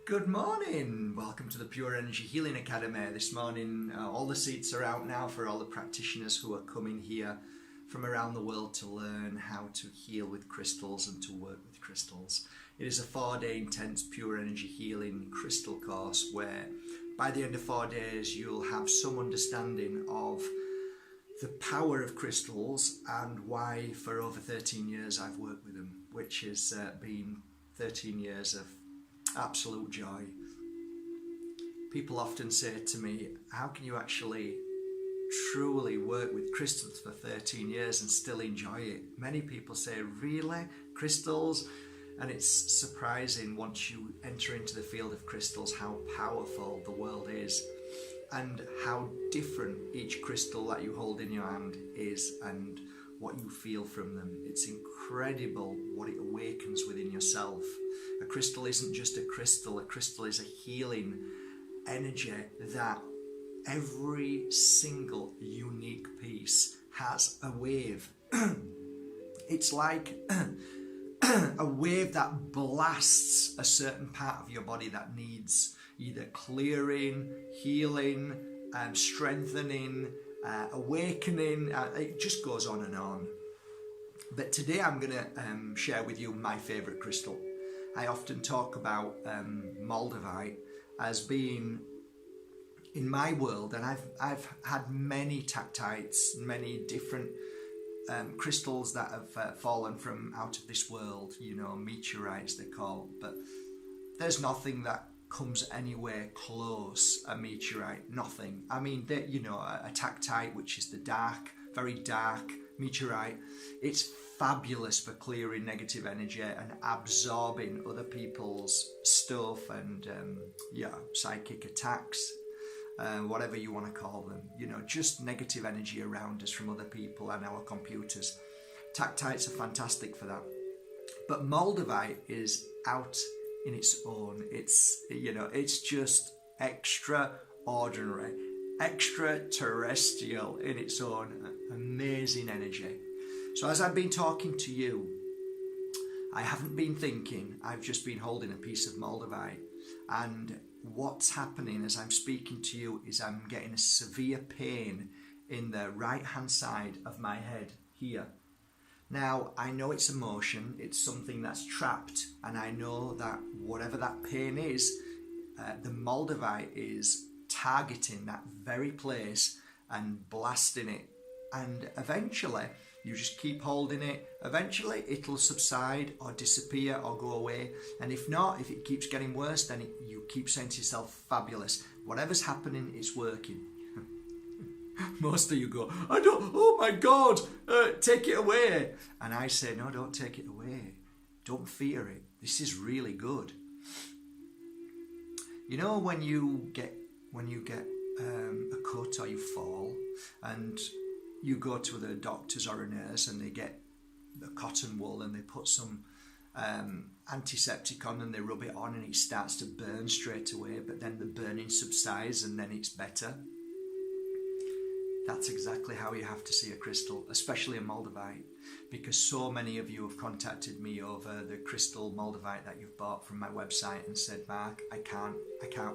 Good morning, welcome to the Pure Energy Healing Academy. This morning all the seats are out now for all the practitioners who are coming here from around the world to learn how to heal with crystals and to work with crystals. It is a 4-day intense pure energy healing crystal course where by the end of 4 days you'll have some understanding of the power of crystals and why for over 13 years I've worked with them, which has been 13 years of absolute joy. People often say to me, how can you actually truly work with crystals for 13 years and still enjoy it? Many people say, really? Crystals? And it's surprising once you enter into the field of crystals how powerful the world is and how different each crystal that you hold in your hand is and what you feel from them. It's incredible what it awakens within yourself. A crystal isn't just a crystal is a healing energy that every single unique piece has a wave. It's like a wave that blasts a certain part of your body that needs either clearing, healing, strengthening, awakening. It just goes on and on. But today I'm going to share with you my favourite crystal. I often talk about MOLDAVITE as being, in my world, and I've had many tactites, many different crystals that have fallen from out of this world, you know, meteorites they're called, but there's nothing that comes anywhere close a meteorite. Nothing. I mean, you know, a tactite, which is the dark, very dark meteorite, it's fabulous for clearing negative energy and absorbing other people's stuff and psychic attacks, whatever you want to call them, you know, just negative energy around us from other people and our computers. Tactites are fantastic for that, but MOLDAVITE is out in its own. It's, you know, it's just extraordinary, extraterrestrial in its own amazing energy. So as I've been talking to you, I haven't been thinking, I've just been holding a piece of MOLDAVITE, and what's happening as I'm speaking to you is I'm getting a severe pain in the right hand side of my head here. Now, I know it's emotion, it's something that's trapped, and I know that whatever that pain is, the MOLDAVITE is targeting that very place and blasting it. And eventually, you just keep holding it. Eventually, it'll subside or disappear or go away. And if not, if it keeps getting worse, then you keep saying to yourself, fabulous. Whatever's happening, it's working. Most of you go, oh my God, take it away. And I say, no, don't take it away. Don't fear it. This is really good. You know, when you get a cut or you fall and you go to the doctors or a nurse and they get the cotton wool and they put some antiseptic on and they rub it on and it starts to burn straight away, but then the burning subsides and then it's better. That's exactly how you have to see a crystal, especially a MOLDAVITE, because so many of you have contacted me over the crystal MOLDAVITE that you've bought from my website and said, Mark, I can't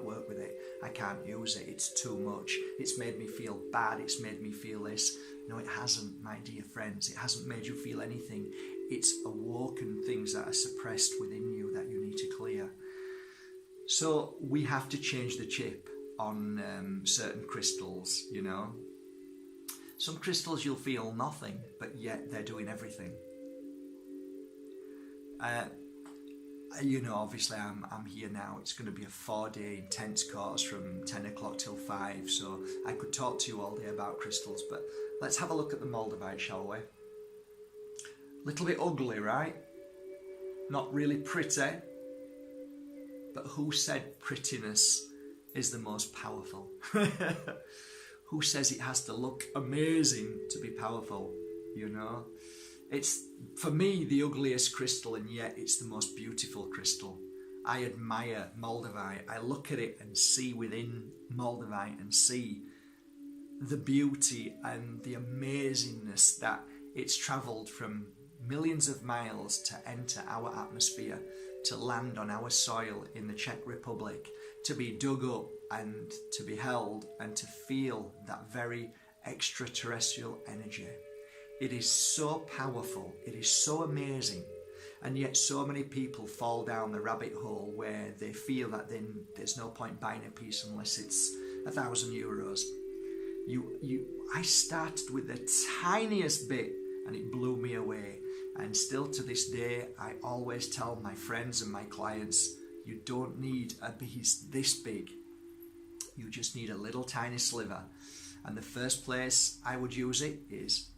work with it. I can't use it. It's too much. It's made me feel bad. It's made me feel this. No, it hasn't, my dear friends. It hasn't made you feel anything. It's awoken things that are suppressed within you that you need to clear. So we have to change the chip on certain crystals, you know. Some crystals you'll feel nothing, but yet they're doing everything. You know, obviously I'm here now. It's going to be a 4-day intense course from 10 o'clock till 5, so I could talk to you all day about crystals, but let's have a look at the MOLDAVITE, shall we? Little bit ugly, right? Not really pretty, but who said prettiness is the most powerful? Who says it has to look amazing to be powerful, you know? It's, for me, the ugliest crystal, and yet it's the most beautiful crystal. I admire MOLDAVITE. I look at it and see within MOLDAVITE and see the beauty and the amazingness that it's travelled from millions of miles to enter our atmosphere to land on our soil in the Czech Republic, to be dug up and to be held and to feel that very extraterrestrial energy. It is so powerful, it is so amazing, and yet so many people fall down the rabbit hole where they feel that then there's no point buying a piece unless it's €1,000. I started with the tiniest bit and it blew me away. And still to this day, I always tell my friends and my clients, you don't need a piece this big. You just need a little tiny sliver. And the first place I would use it is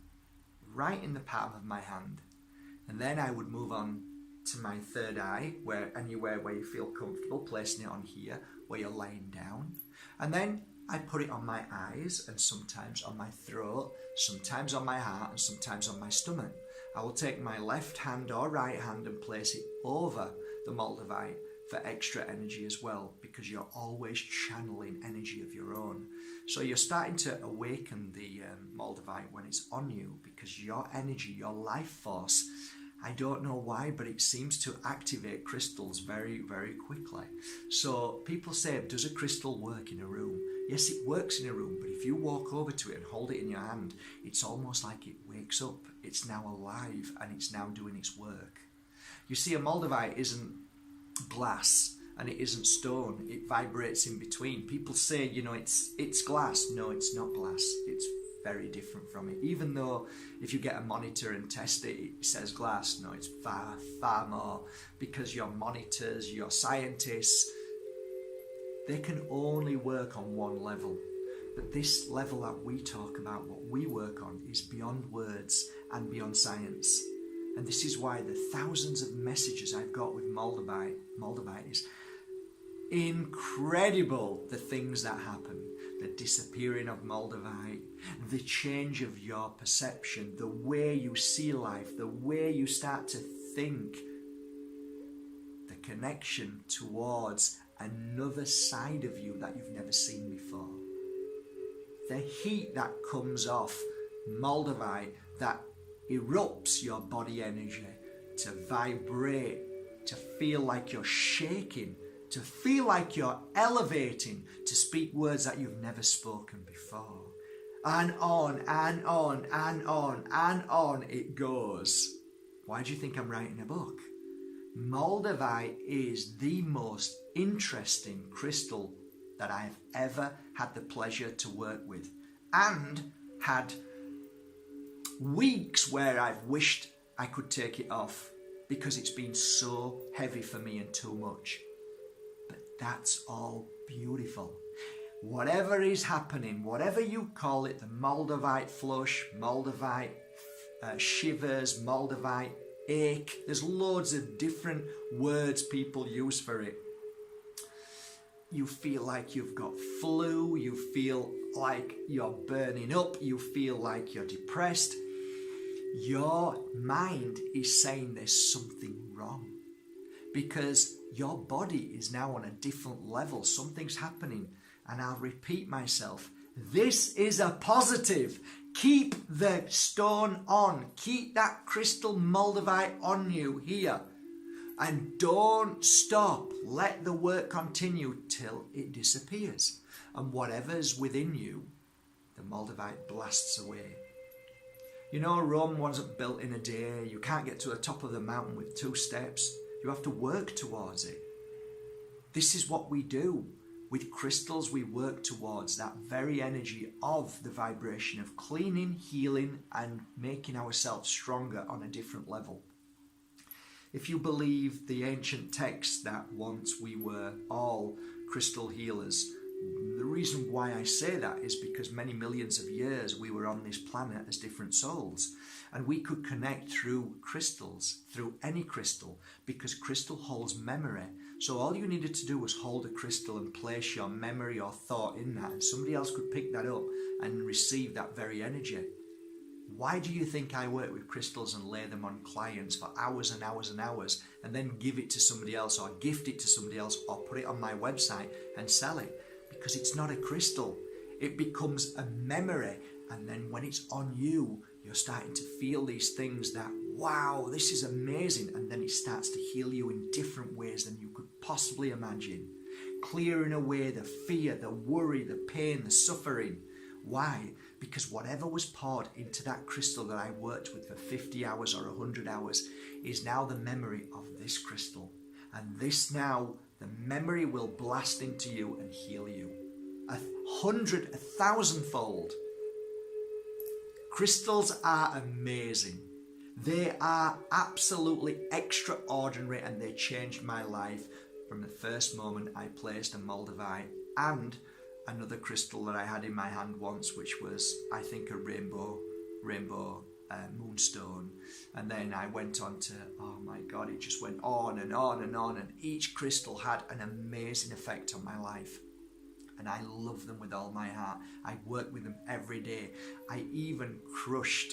right in the palm of my hand. And then I would move on to my third eye, anywhere where you feel comfortable, placing it on here, where you're lying down. And then I put it on my eyes, and sometimes on my throat, sometimes on my heart, and sometimes on my stomach. I will take my left hand or right hand and place it over the MOLDAVITE for extra energy as well, because you're always channeling energy of your own. So you're starting to awaken the MOLDAVITE when it's on you, because your energy, your life force, I don't know why, but it seems to activate crystals very, very quickly. So people say, does a crystal work in a room? Yes, it works in a room, but if you walk over to it and hold it in your hand, it's almost like it wakes up. It's now alive and it's now doing its work. You see, a MOLDAVITE isn't glass and it isn't stone. It vibrates in between. People say, it's glass. No, it's not glass. It's very different from it. Even though if you get a monitor and test it, it says glass. No, it's far, far more, because your monitors, your scientists, they can only work on one level. But this level that we talk about, what we work on, is beyond words and beyond science. And this is why the thousands of messages I've got with MOLDAVITE is incredible, the things that happen. The disappearing of MOLDAVITE, the change of your perception, the way you see life, the way you start to think, the connection towards another side of you that you've never seen before. The heat that comes off MOLDAVITE, that erupts your body energy to vibrate, to feel like you're shaking, to feel like you're elevating, to speak words that you've never spoken before. And on and on and on and on it goes. Why do you think I'm writing a book? MOLDAVITE is the most interesting crystal that I have ever had the pleasure to work with, and had weeks where I've wished I could take it off because it's been so heavy for me and too much. But that's all beautiful. Whatever is happening, whatever you call it, the MOLDAVITE flush, MOLDAVITE shivers, MOLDAVITE ache, there's loads of different words people use for it. You feel like you've got flu, you feel like you're burning up, you feel like you're depressed. Your mind is saying there's something wrong, because your body is now on a different level. Something's happening, and I'll repeat myself. This is a positive. Keep the stone on. Keep that crystal MOLDAVITE on you here. And don't stop. Let the work continue till it disappears. And whatever's within you, the MOLDAVITE blasts away. Rome wasn't built in a day. You can't get to the top of the mountain with 2 steps. You have to work towards it. This is what we do. With crystals, we work towards that very energy of the vibration of cleaning, healing, and making ourselves stronger on a different level. If you believe the ancient texts that once we were all crystal healers, the reason why I say that is because many millions of years we were on this planet as different souls, and we could connect through crystals, through any crystal, because crystal holds memory. So all you needed to do was hold a crystal and place your memory or thought in that, and somebody else could pick that up and receive that very energy. Why do you think I work with crystals and lay them on clients for hours and hours and hours, and then give it to somebody else or gift it to somebody else or put it on my website and sell it? Because it's not a crystal. It becomes a memory, and then when it's on you, you're starting to feel these things that, wow, this is amazing. And then it starts to heal you in different ways than you could possibly imagine. Clearing away the fear, the worry, the pain, the suffering. Why? Because whatever was poured into that crystal that I worked with for 50 hours or 100 hours is now the memory of this crystal. And this now, the memory will blast into you and heal you. 100, 1,000-fold. Crystals are amazing. They are absolutely extraordinary, and they changed my life from the first moment I placed a MOLDAVITE and another crystal that I had in my hand once, which was, I think, a rainbow moonstone. And then I went on to, oh my God, it just went on and on and on, and each crystal had an amazing effect on my life. And I love them with all my heart. I work with them every day. I even crushed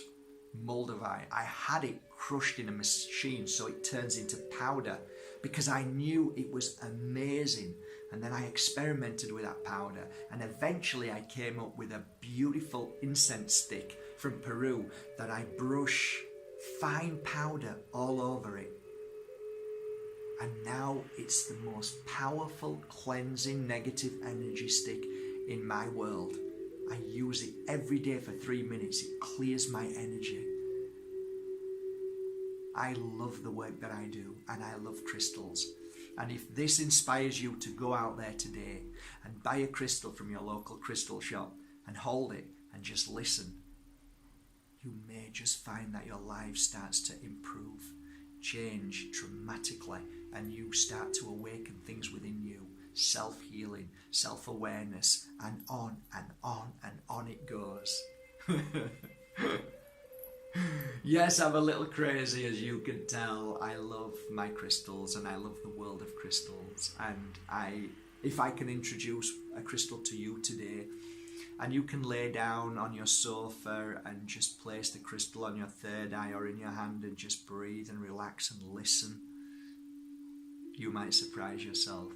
MOLDAVITE. I had it crushed in a machine so it turns into powder, because I knew it was amazing. And then I experimented with that powder, and eventually I came up with a beautiful incense stick from Peru that I brush fine powder all over it. And now it's the most powerful cleansing negative energy stick in my world. I use it every day for 3 minutes. It clears my energy. I love the work that I do, and I love crystals. And if this inspires you to go out there today and buy a crystal from your local crystal shop and hold it and just listen, you may just find that your life starts to improve, change dramatically, and you start to awaken things within you. Self-healing, self-awareness, and on and on and on it goes. Yes, I'm a little crazy, as you can tell. I love my crystals, and I love the world of crystals. And if I can introduce a crystal to you today, and you can lay down on your sofa and just place the crystal on your third eye or in your hand and just breathe and relax and listen, you might surprise yourself.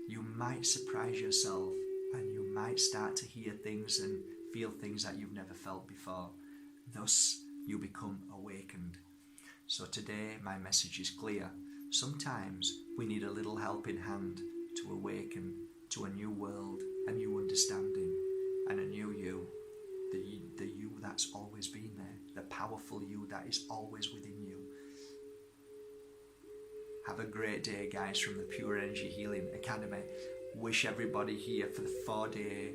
You might surprise yourself, and you might start to hear things and feel things that you've never felt before. Thus, you become awakened. So today, my message is clear. Sometimes we need a little helping hand to awaken to a new world, a new understanding, and a new you. The you that's always been there, the powerful you that is always within you. Have a great day, guys, from the Pure Energy Healing Academy. Wish everybody here for the 4-day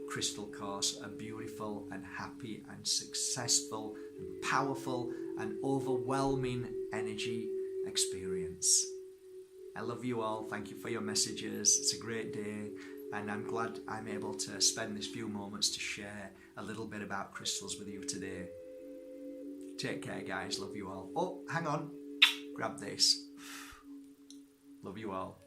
crystal course a beautiful and happy and successful and powerful and overwhelming energy experience. I love you all. Thank you for your messages. It's a great day, and I'm glad I'm able to spend this few moments to share a little bit about crystals with you today. Take care, guys. Love you all. Oh, hang on. Grab this. Love you all.